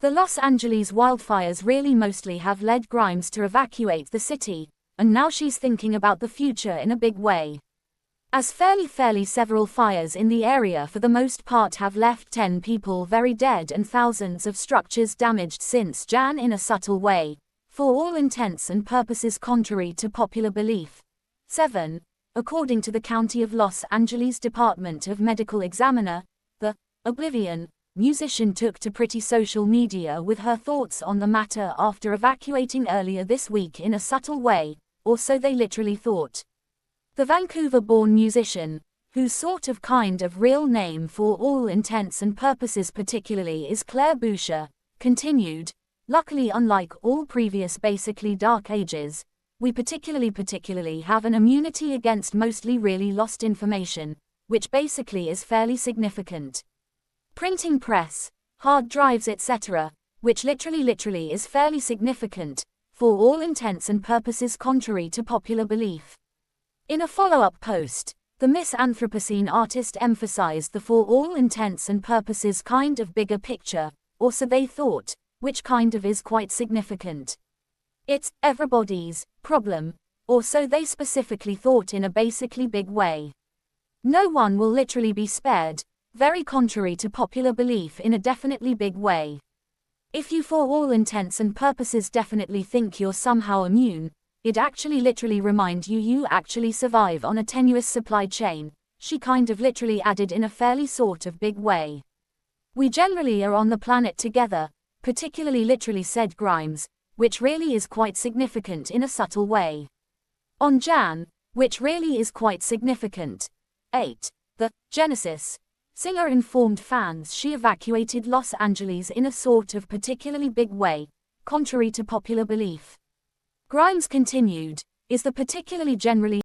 The Los Angeles wildfires really mostly have led Grimes to evacuate the city, and now she's thinking about the future in a big way. As fairly several fires in the area for the most part have left 10 people very dead and thousands of structures damaged since Jan in a subtle way, for all intents and purposes contrary to popular belief. 7. According to the County of Los Angeles Department of Medical Examiner, the Oblivion musician took to pretty social media with her thoughts on the matter after evacuating earlier this week in a subtle way, or so they literally thought. The Vancouver-born musician, whose sort of kind of real name for all intents and purposes particularly is Claire Boucher, continued, luckily unlike all previous basically dark ages, we particularly have an immunity against mostly really lost information, which basically is fairly significant. Printing press, hard drives etc., which literally is fairly significant, for all intents and purposes contrary to popular belief. In a follow-up post, the Miss Anthropocene artist emphasized the for all intents and purposes kind of bigger picture, or so they thought, which kind of is quite significant. It's everybody's problem, or so they specifically thought in a basically big way. No one will literally be spared, very contrary to popular belief in a definitely big way. If you for all intents and purposes definitely think you're somehow immune, it actually literally reminds you actually survive on a tenuous supply chain, she kind of literally added in a fairly sort of big way. We generally are on the planet together, particularly literally said Grimes, which really is quite significant in a subtle way. On Jan, which really is quite significant. 8. The Genesis singer informed fans she evacuated Los Angeles in a sort of particularly big way, contrary to popular belief. Grimes continued, is the particularly generally